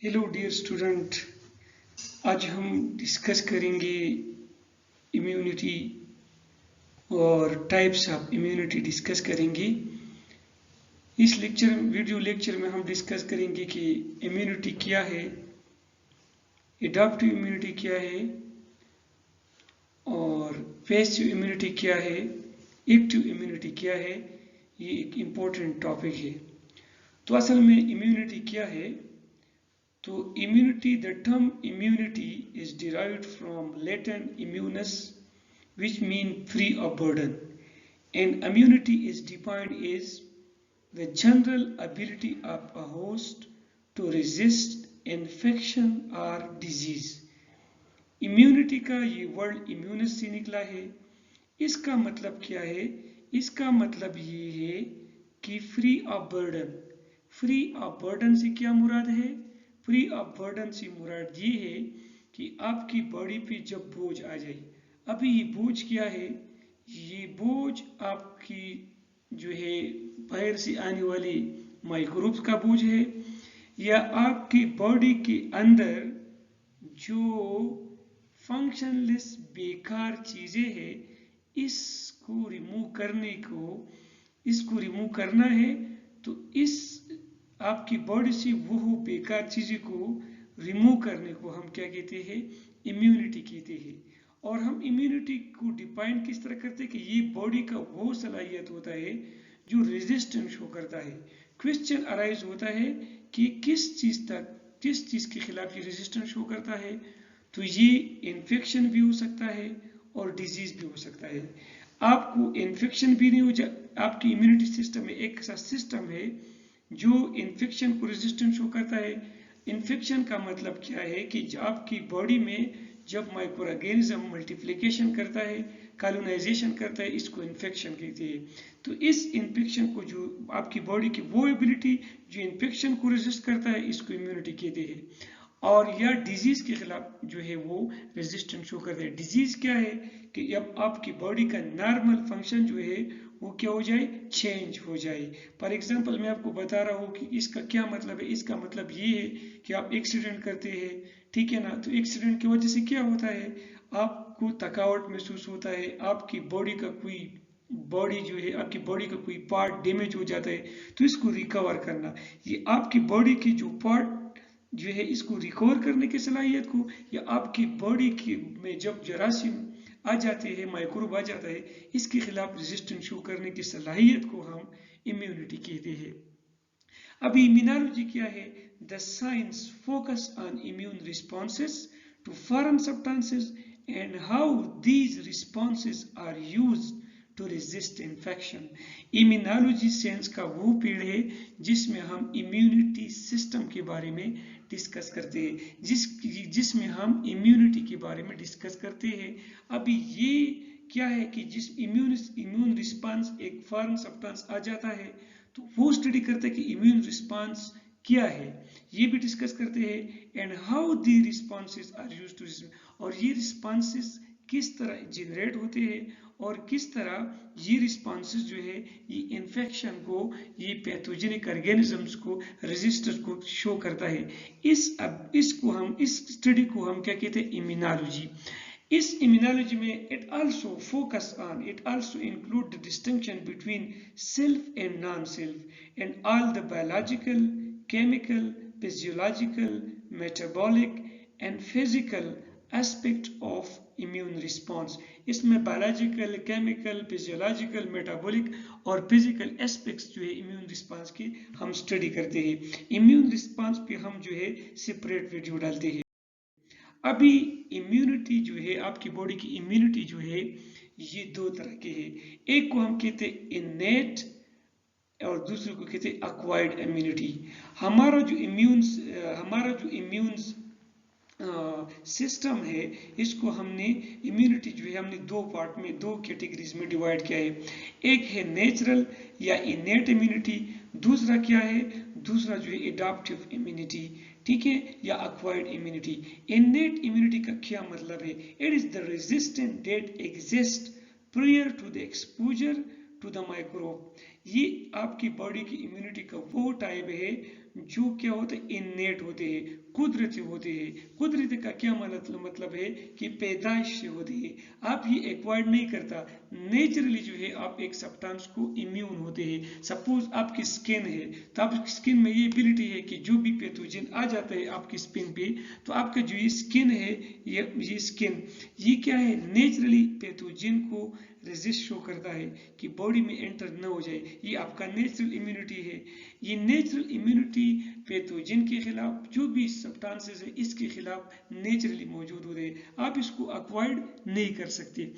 Hello dear student. आज हम discuss करेंगे इम्यूनिटी और टाइप्स ऑफ इम्यूनिटी डिस्कस करेंगे। इस वीडियो लेक्चर में हम डिस्कस करेंगे कि इम्यूनिटी क्या है, एडाप्टिव इम्यूनिटी क्या है और पैसिव इम्यूनिटी क्या है, एक्टिव इम्यूनिटी क्या है। ये एक इम्पोर्टेंट टॉपिक है। तो असल में इम्यूनिटी क्या है? तो immunity, the term immunity is derived from Latin immunus, which means free of burden. And immunity is defined as the general ability of a host to resist infection or disease. Immunity का ये word इम्यूनस से निकला है। इसका मतलब क्या है? इसका मतलब ये है कि free of burden. Free of burden से क्या मुराद है? फ्री ऑफ बर्डन से मुराद ये है कि आपकी बॉडी पे जब बोझ आ जाए। अभी ये बोझ क्या है? ये बोझ आपकी जो है बाहर से आने वाली माइक्रोब्स का बोझ है, या आपकी बॉडी के अंदर जो फंक्शनलेस बेकार चीजें हैं, इसको रिमूव करना है। तो इस आपकी बॉडी से वो बेकार चीजें को रिमूव करने को हम क्या कहते हैं? इम्यूनिटी कहते हैं। और हम इम्यूनिटी को डिफाइन किस तरह करते हैं कि ये बॉडी का वो सलाहियत होता है जो रेजिस्टेंस शो करता है। क्वेश्चन अराइज होता है कि किस चीज के खिलाफ ये रेजिस्टेंस शो करता है। तो ये इन्फेक्शन भी हो सकता है और डिजीज भी हो सकता है। आपको इन्फेक्शन भी नहीं हो जाए। आपकी इम्यूनिटी सिस्टम में एक ऐसा सिस्टम है जो इन्फेक्शन को रेजिस्टेंस शो करता है। इन्फेक्शन का मतलब क्या है कि आपकी बॉडी में जब माइक्रो ऑर्गेनिज्म मल्टीप्लिकेशन करता है, कॉलोनाइजेशन करता है, इसको इन्फेक्शन कहते हैं। तो इस इन्फेक्शन को जो आपकी बॉडी की वो एबिलिटी जो इन्फेक्शन को रेजिस्ट करता है, इसको इम्यूनिटी कहते हैं। और या डिजीज के खिलाफ जो है वो रेजिस्टेंस शो करते हैं। डिजीज क्या है कि जब आपकी बॉडी का नॉर्मल फंक्शन जो है वो क्या हो जाए? चेंज हो जाए। फॉर एग्जांपल मैं आपको बता रहा हूँ कि इसका क्या मतलब है। इसका मतलब ये है कि आप एक्सीडेंट करते हैं, ठीक है ना? तो एक्सीडेंट की वजह से क्या होता है? आपको थकावट महसूस होता है, आपकी बॉडी का कोई पार्ट डैमेज हो जाता है, तो इसको रिकवर करना, ये आपकी बॉडी की जो पार्ट जो है इसको रिकवर करने की सलाहियत को, या आपकी बॉडी की में जब जरासीम आ जाते हैं, माइक्रोब आ जाता है, इसके खिलाफ रेजिस्टेंस शो करने की सलाहियत को हम इम्यूनिटी कहते हैं। अभी इम्यूनोलॉजी क्या है? The science focus on immune responses to foreign substances and how these responses are used to resist infection. Immunology science का वो पेड़ है जिसमें हम इम्यूनिटी सिस्टम के बारे में डिस्कस करते हैं, जिसमें हम इम्यूनिटी के बारे में डिस्कस करते हैं। अभी ये क्या है कि जिस इम्यून रिस्पांस एक फॉरेन सब्सटेंस आ जाता है, तो वो स्टडी करते हैं कि इम्यून रिस्पांस क्या है, ये भी डिस्कस करते हैं। And how the responses are used to, और ये रिस्पॉन्सेज किस तरह जनरेट होते हैं और किस तरह ये रिस्पॉन्सेज जो है ये इन्फेक्शन को, ये पैथोजेनिक ऑर्गेनिजम्स को, रेजिस्टेंस को शो करता है। इस स्टडी को हम क्या कहते हैं? इम्यूनोलॉजी। इस immunology में it also include the distinction between self and non-self and all the biological, chemical, physiological, metabolic and physical aspect of immune response। इसमें बायोलॉजिकल, केमिकल, फिजियोलॉजिकल, मेटाबॉलिक और फिजिकल एस्पेक्ट्स जो है इम्यून रिस्पांस की हम study करते हैं। Immune response पे हम जो है सेपरेट वीडियो डालते हैं। अभी इम्यूनिटी जो है, आपकी बॉडी की इम्यूनिटी जो है, ये दो तरह के हैं। एक को हम कहते हैं इनेट और दूसरे को कहते हैं अक्वायर्ड इम्यूनिटी। हमारा जो इम्यून सिस्टम है, इसको हमने इम्यूनिटी जो है हमने दो पार्ट में, दो कैटेगरीज में डिवाइड किया है। एक है नेचुरल या इनेट इम्यूनिटी, दूसरा क्या है? दूसरा जो है एडाप्टिव इम्यूनिटी, ठीक है, या अक्वायर्ड इम्यूनिटी। इनेट इम्यूनिटी का क्या मतलब है? It is the resistance that exist prior to the exposure to the microbe. ये आपकी बॉडी की इम्यूनिटी का वो टाइप है जो क्या होते हैं इननेट होते हैं, कुदरती होते हैं। कुदरती का क्या मतलब है कि पैदाइश से होते हैं, आप ये एक्वायर्ड नहीं करता। नेचुरली जो है आप एक सब्सटेंस को इम्यून होते हैं। सपोज आपकी स्किन है, तो आपकी स्किन में ये एबिलिटी है कि जो भी पैथोजन आ जाता है आपकी स्किन पे, तो आपका जो ये स्किन है, ये स्किन ये क्या है, नेचुरली पैथोजन को रेजिस्ट शो करता है कि बॉडी में एंटर न हो जाए। ये आपका नेचुरल इम्यूनिटी है। ये नेचुरल इम्यूनिटी पैथोजन के खिलाफ जो भी सब्सटेंसेस है इसके खिलाफ नेचुरली मौजूद होते हैं, आप इसको अक्वायर्ड नहीं कर सकते।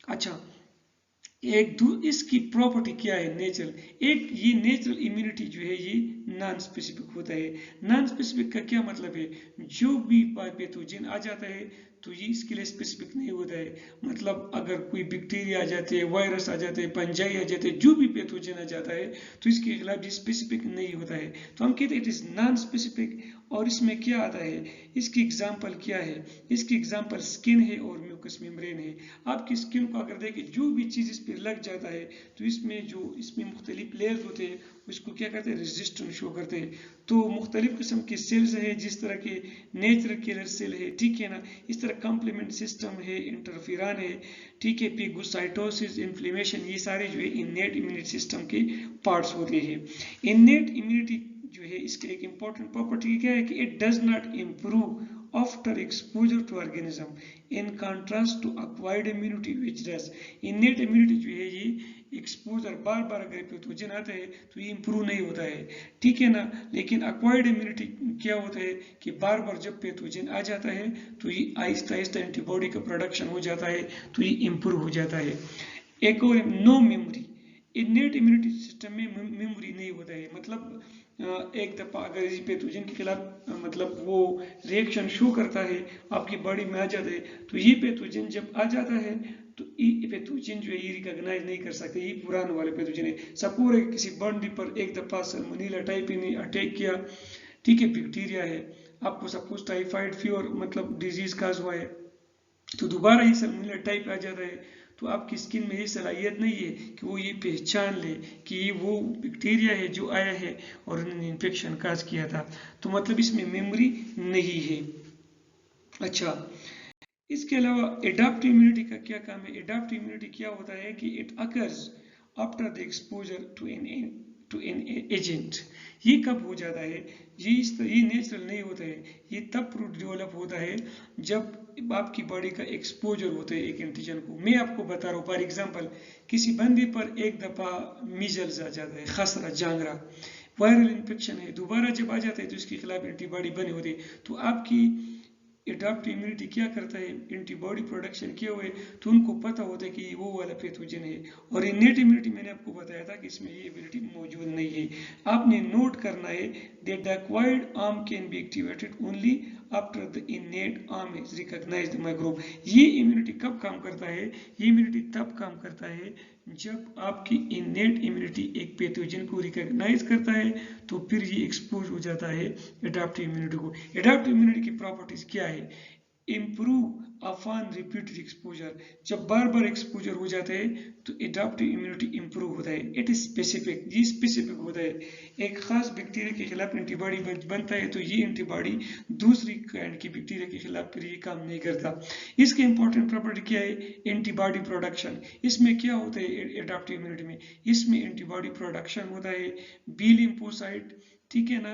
अच्छा, इसकी प्रॉपर्टी क्या है नेचुरल, एक ये नेचुरल इम्यूनिटी जो है ये नॉन स्पेसिफिक होता है। नॉन स्पेसिफिक का क्या मतलब है, जो भी पैथोजन आ जाता है तो ये इसके लिए स्पेसिफिक नहीं होता है। मतलब अगर कोई बैक्टीरिया आ जाते हैं, वायरस आ जाते हैं, फंजाई आ जाते हैं, जो भी पैथोजन आ जाता है तो इसके खिलाफ ये स्पेसिफिक नहीं होता है, तो हम कहते हैं इट इज नॉन स्पेसिफिक। और इसमें क्या आता है, इसकी एग्जाम्पल क्या है, इसकी एग्जाम्पल स्किन है और म्यूकस मेम्ब्रेन है। आपकी स्किन को अगर देखें, जो भी चीज़ इस पर लग जाता है तो इसमें मुख्तलिफ लेयर्स होते हैं, उसको क्या करते हैं, रेजिस्टेंस शो करते हैं। तो मुख्तलिफ किस्म के सेल्स है, जिस तरह के नेचुरल किलर सेल है, ठीक है ना, इस तरह कॉम्प्लीमेंट सिस्टम है, इंटरफेरान है, ठीक है, पिगोसाइटोसिस, इन्फ्लेमेशन, ये सारे जो है इननेट इम्यूनिटी सिस्टम के पार्ट्स होते हैं। इननेट इम्यूनिटी जो है इसकी एक इंपॉर्टेंट प्रॉपर्टी क्या है कि it does not improve after exposure to organism in contrast to acquired immunity which does. Innate immunity जो है ये एक्सपोजर बार बार अगर पैथोजन आता है तो ये इंप्रूव नहीं होता है, ठीक है ना। लेकिन एक्वायर्ड इम्यूनिटी क्या होता है कि बार बार जब पैथोजन आ जाता है तो ये आहिस्ता आहिस्ता एंटीबॉडी का प्रोडक्शन हो जाता है, तो ये इंप्रूव हो जाता है। एक और no memory, innate immunity system में मेमोरी नहीं होता है। मतलब एक दफ़ा अगर इस पैथोजन के खिलाफ मतलब वो रिएक्शन शो करता है, आपकी बॉडी में आ जाता है, तो ये पैथोजन जब आ जाता है तो ये पैथोजन जो है ये रिकॉग्नाइज नहीं कर सकते, ये पुराने वाले पैथोजन है। सपोज किसी बॉडी पर एक दफ़ा सल्मोनेला टाइफी ने अटैक किया, ठीक है, बैक्टीरिया है, आपको सपोज टाइफाइड फीवर मतलब डिजीज काज हुआ है, तो दोबारा ये सल्मोनेला टाइप आ जाता है, तो आपकी स्किन में ये सलाहियत नहीं है कि वो ये पहचान ले कि ये वो बैक्टीरिया है जो आया है और उन्होंने इन्फेक्शन काज किया था, तो मतलब इसमें मेमोरी नहीं है। अच्छा, इसके अलावा एडाप्टिव इम्यूनिटी का क्या काम है। एडाप्टिव इम्यूनिटी क्या होता है कि it occurs after the exposure to an agent. ये कब हो जाता है, ये नेचुरल नहीं होता है, ये तब डेवलप होता है जब आपकी बॉडी का एक्सपोजर होता है एक एंटीजन को। मैं आपको बता रहा हूँ, फॉर एग्जांपल किसी बंदे पर एक दफ़ा मीजल्स आ जाता है, खसरा, जांगरा, वायरल इन्फेक्शन है, दोबारा जब आ जाता है तो इसके खिलाफ एंटीबॉडी बने होते हैं, तो आपकी एडाप्टिव इम्यूनिटी क्या करता है, एंटीबॉडी प्रोडक्शन किए हुए, तो उनको पता होता है कि वो वाला पैथोजन है। और इननेट इम्यूनिटी मैंने आपको बताया था कि इसमें ये एबिलिटी मौजूद नहीं है। आपने नोट करना है that the acquired arm can be activated only after the innate arm is recognised microbe. ये इम्यूनिटी कब काम करता है, ये इम्यूनिटी तब काम करता है जब आपकी इननेट इम्यूनिटी एक पैथोजन को रिकॉग्नाइज करता है, तो फिर ये एक्सपोज हो जाता है एडाप्टिव इम्यूनिटी को। एडाप्टिव इम्यूनिटी की प्रॉपर्टीज क्या है, इम्प्रूव अपॉन रिपीटेड एक्सपोजर, जब बार बार एक्सपोजर हो जाता है तो एडाप्टिव इम्यूनिटी इंप्रूव होता है। इट इज स्पेसिफिक, ये स्पेसिफिक होता है, एक खास बैक्टीरिया के खिलाफ एंटीबॉडी बनता है, तो ये एंटीबॉडी दूसरी काइंड की बैक्टीरिया के खिलाफ फिर ये काम नहीं करता। इसके इंपॉर्टेंट प्रॉपर्टी क्या है, एंटीबॉडी प्रोडक्शन। इसमें क्या होता है एडाप्टिव इम्यूनिटी में, इसमें एंटीबॉडी प्रोडक्शन होता है, बी लिम्फोसाइट, ठीक है ना,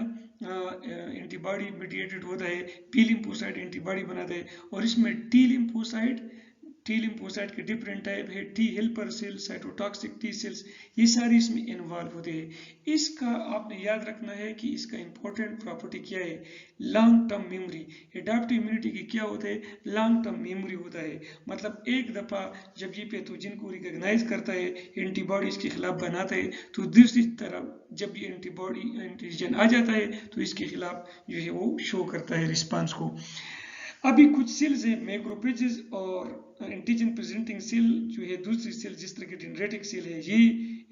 एंटीबॉडी मीडिएटेड होता है, बी लिम्फोसाइट एंटीबॉडी बनाता है, और इसमें टी लिम्फोसाइट के डिफरेंट टाइप है, T helper cell, cytotoxic T cells, ये सारे इसमें इन्वॉल्व होते हैं। इसका आपने याद रखना है कि इसका इंपॉर्टेंट प्रॉपर्टी क्या है, long term memory. Adaptive immunity की क्या होता है, लॉन्ग टर्म मेमोरी होता है। मतलब एक दफ़ा जब ये पैथोजन को रिकॉग्नाइज करता है, एंटीबॉडी इसके खिलाफ बनाता है, तो दूसरी तरफ जब ये एंटीजन आ जाता है तो इसके खिलाफ जो है वो शो करता है रिस्पांस को। अभी कुछ सेल्स है मैक्रोफेजेस और एंटीजन प्रेजेंटिंग सेल जो है, दूसरी सेल जिस तरह की डेंड्रिटिक सेल है, ये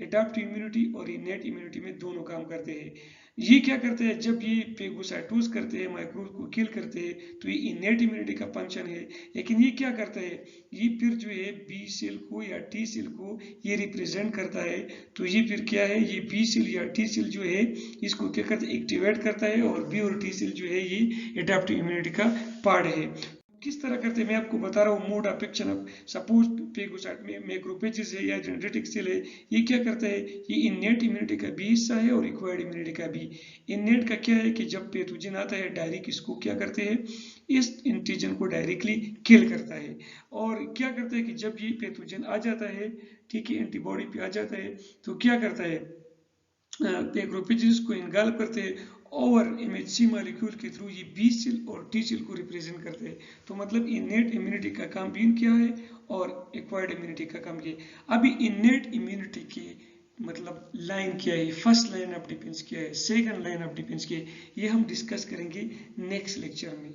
एडाप्टिव इम्यूनिटी और इननेट इम्यूनिटी में दोनों काम करते हैं। ये क्या करते हैं, जब ये फेगोसाइटोज करते हैं, माइक्रोब को किल करते हैं, तो ये इनेट इम्यूनिटी का फंक्शन है। लेकिन ये क्या करता है, ये फिर जो है बी सेल को या टी सेल को ये रिप्रेजेंट करता है। तो ये फिर क्या है, ये बी सेल या टी सेल जो है इसको क्या करता है, एक्टिवेट करता है, और बी और टी सेल जो है ये एडेप्टिव इम्यूनिटी का पार्ट है। किस तरह करते हैं मैं आपको बता रहा हूँ, मोड ऑफ एक्शन। अब सपोज फेगोसाइट में मैक्रोफेजेस है या जेनेटिक सेल है, ये क्या करता है, ये इनेट इम्यूनिटी का भी हिस्सा है और एक्वायर्ड इम्यूनिटी का भी। इनेट का क्या है कि जब पैथोजन आता है डायरेक्ट इसको क्या करते हैं, इस एंटीजन को डायरेक्टली किल करता है। और क्या करता है कि जब ये पैथोजन आ जाता है, ठीक है, एंटीबॉडी पे आ जाता है, तो क्या करता है, मैक्रोफेजेस को इनगल्फ करते हैं और एमएचसी मॉलिक्यूल के थ्रू ये बी सेल और टी सेल को रिप्रेजेंट करते हैं। तो मतलब इनेट इम्यूनिटी का काम भी किया है और एक्वायर्ड इम्यूनिटी का काम किया है। अभी इनेट इम्यूनिटी की मतलब लाइन क्या है, फर्स्ट लाइन ऑफ डिफेंस क्या है, सेकंड लाइन ऑफ डिफेंस क्या है, ये हम डिस्कस करेंगे नेक्स्ट लेक्चर में।